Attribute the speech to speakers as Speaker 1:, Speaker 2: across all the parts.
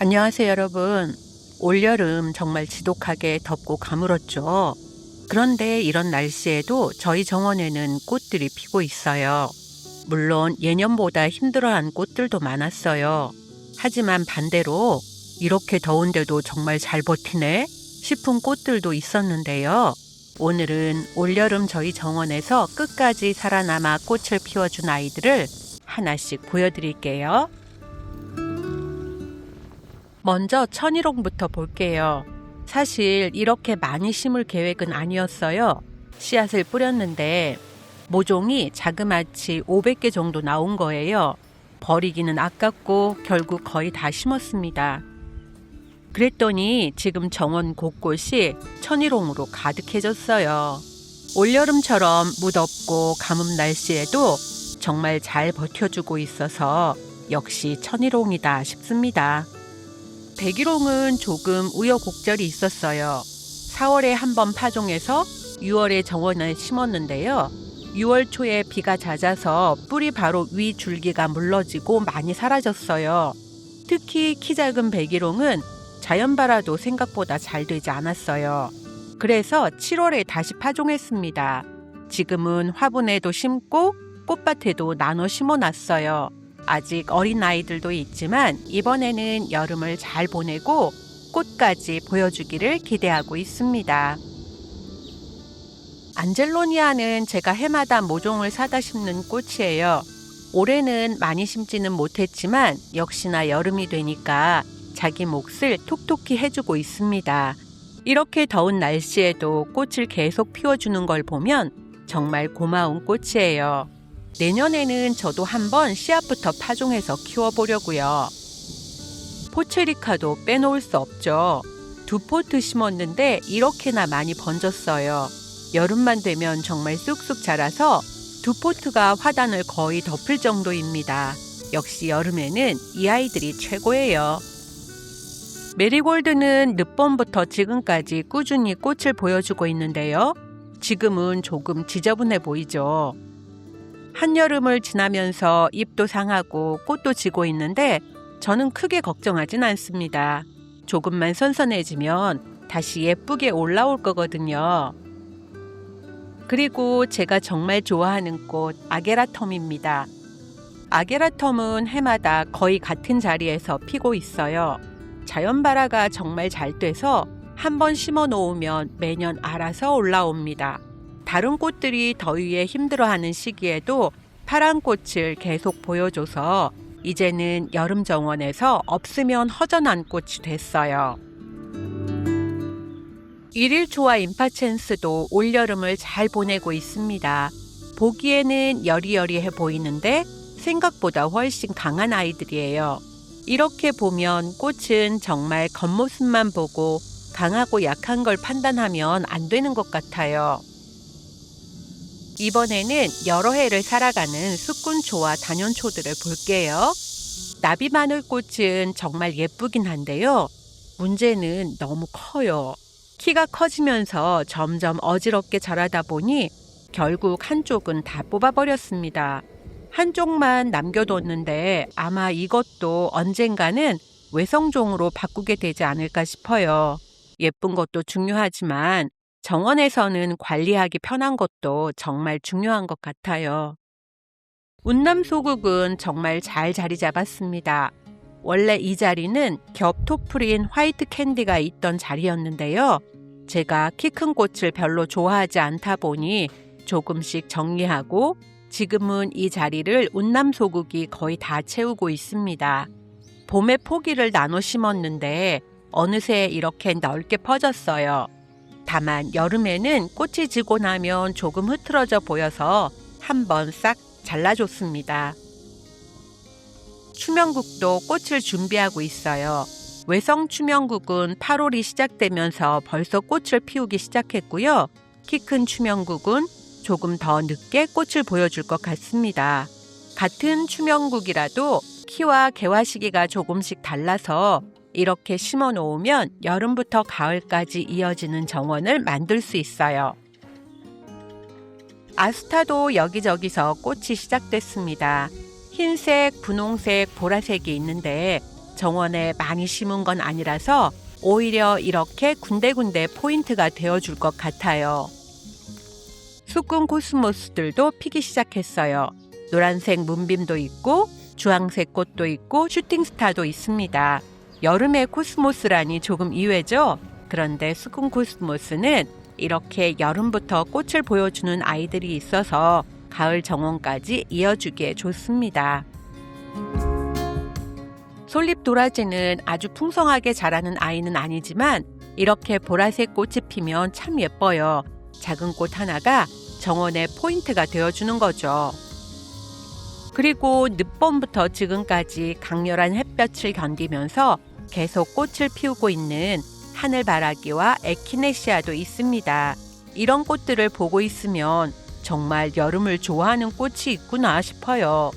Speaker 1: 안녕하세요, 여러분. 올여름 정말 지독하게 덥고 가물었죠. 그런데 이런 날씨에도 저희 정원에는 꽃들이 피고 있어요. 물론 예년보다 힘들어한 꽃들도 많았어요. 하지만 반대로 이렇게 더운데도 정말 잘 버티네 싶은 꽃들도 있었는데요. 오늘은 올여름 저희 정원에서 끝까지 살아남아 꽃을 피워준 아이들을 하나씩 보여드릴게요. 먼저 천일홍부터 볼게요. 사실 이렇게 많이 심을 계획은 아니었어요. 씨앗을 뿌렸는데 모종이 자그마치 500개 정도 나온 거예요. 버리기는 아깝고 결국 거의 다 심었습니다. 그랬더니 지금 정원 곳곳이 천일홍으로 가득해졌어요. 올여름처럼 무덥고 가뭄 날씨에도 정말 잘 버텨주고 있어서 역시 천일홍이다 싶습니다. 백일홍은 조금 우여곡절이 있었어요. 4월에 한번 파종해서 6월에 정원에 심었는데요. 6월 초에 비가 잦아서 뿌리 바로 위 줄기가 물러지고 많이 사라졌어요. 특히 키 작은 백일홍은 자연발화도 생각보다 잘 되지 않았어요. 그래서 7월에 다시 파종했습니다. 지금은 화분에도 심고 꽃밭에도 나눠 심어놨어요. 아직 어린 아이들도 있지만 이번에는 여름을 잘 보내고 꽃까지 보여주기를 기대하고 있습니다. 안젤로니아는 제가 해마다 모종을 사다 심는 꽃이에요. 올해는 많이 심지는 못했지만 역시나 여름이 되니까 자기 몫을 톡톡히 해주고 있습니다. 이렇게 더운 날씨에도 꽃을 계속 피워주는 걸 보면 정말 고마운 꽃이에요. 내년에는 저도 한번 씨앗부터 파종해서 키워보려고요. 포체리카도 빼놓을 수 없죠. 2포트 심었는데 이렇게나 많이 번졌어요. 여름만 되면 정말 쑥쑥 자라서 2포트가 화단을 거의 덮을 정도입니다. 역시 여름에는 이 아이들이 최고예요. 메리골드는 늦봄부터 지금까지 꾸준히 꽃을 보여주고 있는데요. 지금은 조금 지저분해 보이죠. 한여름을 지나면서 잎도 상하고 꽃도 지고 있는데 저는 크게 걱정하진 않습니다. 조금만 선선해지면 다시 예쁘게 올라올 거거든요. 그리고 제가 정말 좋아하는 꽃 아게라텀입니다. 아게라텀은 해마다 거의 같은 자리에서 피고 있어요. 자연발화가 정말 잘 돼서 한번 심어 놓으면 매년 알아서 올라옵니다. 다른 꽃들이 더위에 힘들어하는 시기에도 파란 꽃을 계속 보여줘서 이제는 여름 정원에서 없으면 허전한 꽃이 됐어요. 일일초와 임파첸스도 올여름을 잘 보내고 있습니다. 보기에는 여리여리해 보이는데 생각보다 훨씬 강한 아이들이에요. 이렇게 보면 꽃은 정말 겉모습만 보고 강하고 약한 걸 판단하면 안 되는 것 같아요. 이번에는 여러 해를 살아가는 숙군초와 단연초들을 볼게요. 나비마늘꽃은 정말 예쁘긴 한데요. 문제는 너무 커요. 키가 커지면서 점점 어지럽게 자라다 보니 결국 한쪽은 다 뽑아버렸습니다. 한쪽만 남겨뒀는데 아마 이것도 언젠가는 외성종으로 바꾸게 되지 않을까 싶어요. 예쁜 것도 중요하지만 정원에서는 관리하기 편한 것도 정말 중요한 것 같아요. 운남소국은 정말 잘 자리 잡았습니다. 원래 이 자리는 겹토프린 화이트 캔디가 있던 자리였는데요. 제가 키 큰 꽃을 별로 좋아하지 않다 보니 조금씩 정리하고 지금은 이 자리를 운남소국이 거의 다 채우고 있습니다. 봄에 포기를 나눠 심었는데 어느새 이렇게 넓게 퍼졌어요. 다만 여름에는 꽃이 지고 나면 조금 흐트러져 보여서 한번 싹 잘라줬습니다. 추명국도 꽃을 준비하고 있어요. 외성 추명국은 8월이 시작되면서 벌써 꽃을 피우기 시작했고요. 키 큰 추명국은 조금 더 늦게 꽃을 보여줄 것 같습니다. 같은 추명국이라도 키와 개화 시기가 조금씩 달라서 이렇게 심어 놓으면 여름부터 가을까지 이어지는 정원을 만들 수 있어요. 아스타도 여기저기서 꽃이 시작됐습니다. 흰색, 분홍색, 보라색이 있는데 정원에 많이 심은 건 아니라서 오히려 이렇게 군데군데 포인트가 되어줄 것 같아요. 수군 코스모스들도 피기 시작했어요. 노란색 문빔도 있고 주황색 꽃도 있고 슈팅스타도 있습니다. 여름의 코스모스라니 조금 이외죠? 그런데 수군 코스모스는 이렇게 여름부터 꽃을 보여주는 아이들이 있어서 가을 정원까지 이어주기에 좋습니다. 솔잎 도라지는 아주 풍성하게 자라는 아이는 아니지만 이렇게 보라색 꽃이 피면 참 예뻐요. 작은 꽃 하나가 정원의 포인트가 되어주는 거죠. 그리고 늦봄부터 지금까지 강렬한 햇볕을 견디면서 계속 꽃을 피우고 있는 하늘바라기와 에키네시아도 있습니다. 이런 꽃들을 보고 있으면 정말 여름을 좋아하는 꽃이 있구나 싶어요.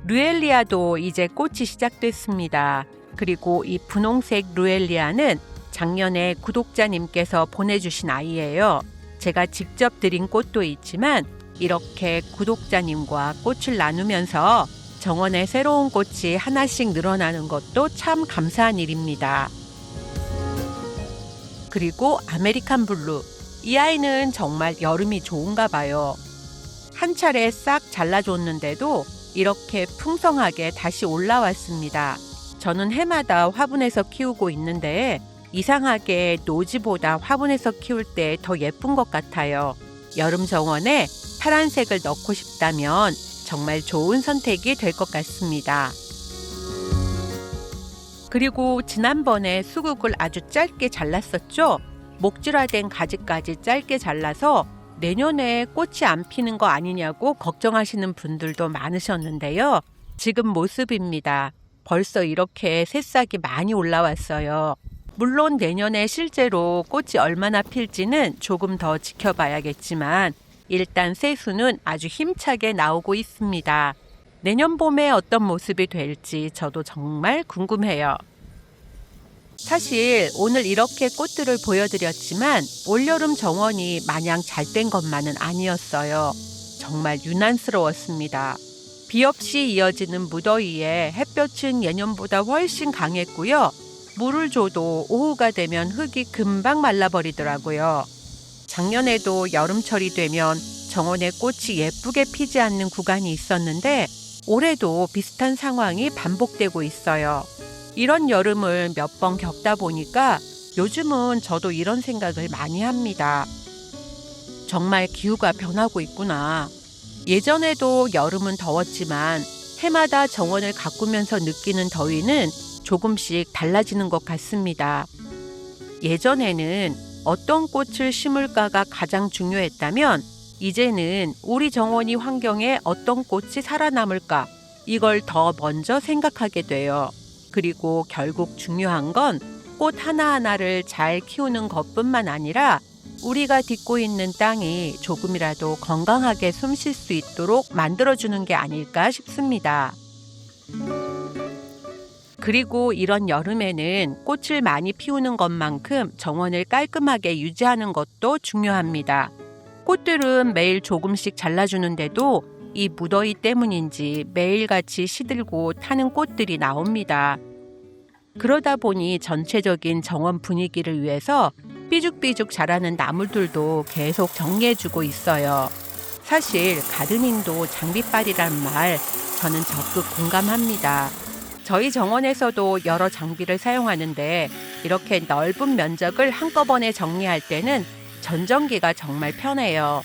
Speaker 1: 루엘리아도 이제 꽃이 시작됐습니다. 그리고 이 분홍색 루엘리아는 작년에 구독자님께서 보내주신 아이예요. 제가 직접 드린 꽃도 있지만 이렇게 구독자님과 꽃을 나누면서 정원에 새로운 꽃이 하나씩 늘어나는 것도 참 감사한 일입니다. 그리고 아메리칸 블루. 이 아이는 정말 여름이 좋은가 봐요. 한 차례 싹 잘라줬는데도 이렇게 풍성하게 다시 올라왔습니다. 저는 해마다 화분에서 키우고 있는데 이상하게 노지보다 화분에서 키울 때 더 예쁜 것 같아요. 여름 정원에 파란색을 넣고 싶다면 정말 좋은 선택이 될 것 같습니다. 그리고 지난번에 수국을 아주 짧게 잘랐었죠? 목질화된 가지까지 짧게 잘라서 내년에 꽃이 안 피는 거 아니냐고 걱정하시는 분들도 많으셨는데요. 지금 모습입니다. 벌써 이렇게 새싹이 많이 올라왔어요. 물론 내년에 실제로 꽃이 얼마나 필지는 조금 더 지켜봐야겠지만 일단 새수는 아주 힘차게 나오고 있습니다. 내년 봄에 어떤 모습이 될지 저도 정말 궁금해요. 사실 오늘 이렇게 꽃들을 보여드렸지만 올여름 정원이 마냥 잘된 것만은 아니었어요. 정말 유난스러웠습니다. 비 없이 이어지는 무더위에 햇볕은 예년보다 훨씬 강했고요. 물을 줘도 오후가 되면 흙이 금방 말라버리더라고요. 작년에도 여름철이 되면 정원에 꽃이 예쁘게 피지 않는 구간이 있었는데 올해도 비슷한 상황이 반복되고 있어요. 이런 여름을 몇 번 겪다 보니까 요즘은 저도 이런 생각을 많이 합니다. 정말 기후가 변하고 있구나. 예전에도 여름은 더웠지만 해마다 정원을 가꾸면서 느끼는 더위는 조금씩 달라지는 것 같습니다. 예전에는 어떤 꽃을 심을까가 가장 중요했다면 이제는 우리 정원이 환경에 어떤 꽃이 살아남을까 이걸 더 먼저 생각하게 돼요. 그리고 결국 중요한 건 꽃 하나하나를 잘 키우는 것뿐만 아니라 우리가 딛고 있는 땅이 조금이라도 건강하게 숨 쉴 수 있도록 만들어주는 게 아닐까 싶습니다. 그리고 이런 여름에는 꽃을 많이 피우는 것만큼 정원을 깔끔하게 유지하는 것도 중요합니다. 꽃들은 매일 조금씩 잘라주는데도 이 무더위 때문인지 매일같이 시들고 타는 꽃들이 나옵니다. 그러다 보니 전체적인 정원 분위기를 위해서 삐죽삐죽 자라는 나무들도 계속 정리해주고 있어요. 사실 가드닝도 장비빨이란 말 저는 적극 공감합니다. 저희 정원에서도 여러 장비를 사용하는데 이렇게 넓은 면적을 한꺼번에 정리할 때는 전정기가 정말 편해요.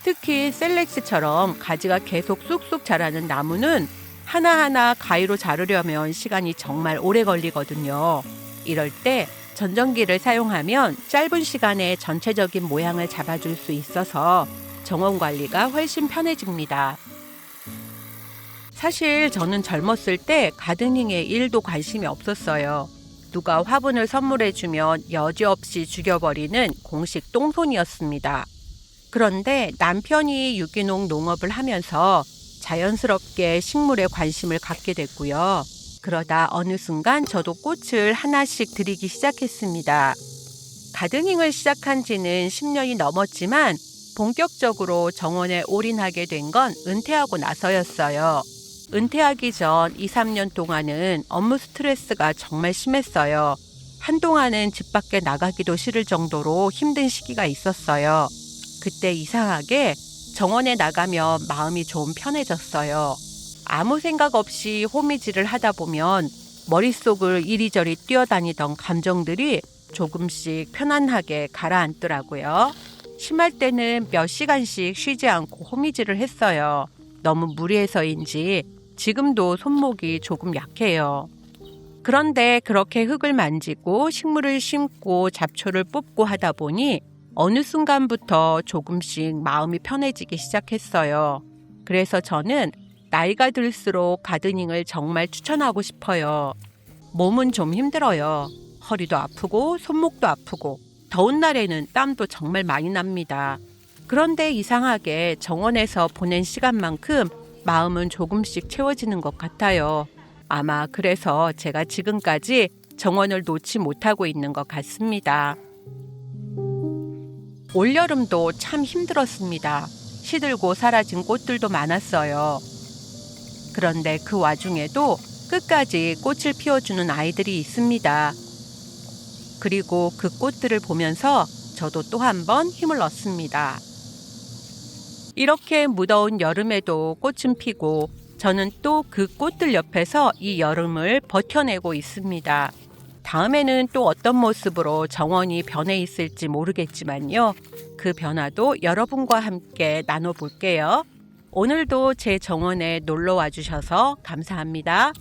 Speaker 1: 특히 셀렉스처럼 가지가 계속 쑥쑥 자라는 나무는 하나하나 가위로 자르려면 시간이 정말 오래 걸리거든요. 이럴 때 전정기를 사용하면 짧은 시간에 전체적인 모양을 잡아줄 수 있어서 정원 관리가 훨씬 편해집니다. 사실 저는 젊었을 때 가드닝에 1도 관심이 없었어요. 누가 화분을 선물해주면 여지없이 죽여버리는 공식 똥손이었습니다. 그런데 남편이 유기농 농업을 하면서 자연스럽게 식물에 관심을 갖게 됐고요. 그러다 어느 순간 저도 꽃을 하나씩 들이기 시작했습니다. 가드닝을 시작한 지는 10년이 넘었지만 본격적으로 정원에 올인하게 된 건 은퇴하고 나서였어요. 은퇴하기 전 2, 3년 동안은 업무 스트레스가 정말 심했어요. 한동안은 집 밖에 나가기도 싫을 정도로 힘든 시기가 있었어요. 그때 이상하게 정원에 나가면 마음이 좀 편해졌어요. 아무 생각 없이 호미질을 하다 보면 머릿속을 이리저리 뛰어다니던 감정들이 조금씩 편안하게 가라앉더라고요. 심할 때는 몇 시간씩 쉬지 않고 호미질을 했어요. 너무 무리해서인지 지금도 손목이 조금 약해요. 그런데 그렇게 흙을 만지고 식물을 심고 잡초를 뽑고 하다 보니 어느 순간부터 조금씩 마음이 편해지기 시작했어요. 그래서 저는 나이가 들수록 가드닝을 정말 추천하고 싶어요. 몸은 좀 힘들어요. 허리도 아프고 손목도 아프고 더운 날에는 땀도 정말 많이 납니다. 그런데 이상하게 정원에서 보낸 시간만큼 마음은 조금씩 채워지는 것 같아요. 아마 그래서 제가 지금까지 정원을 놓지 못하고 있는 것 같습니다. 올여름도 참 힘들었습니다. 시들고 사라진 꽃들도 많았어요. 그런데 그 와중에도 끝까지 꽃을 피워주는 아이들이 있습니다. 그리고 그 꽃들을 보면서 저도 또 한 번 힘을 얻습니다. 이렇게 무더운 여름에도 꽃은 피고 저는 또 그 꽃들 옆에서 이 여름을 버텨내고 있습니다. 다음에는 또 어떤 모습으로 정원이 변해 있을지 모르겠지만요. 그 변화도 여러분과 함께 나눠볼게요. 오늘도 제 정원에 놀러 와주셔서 감사합니다.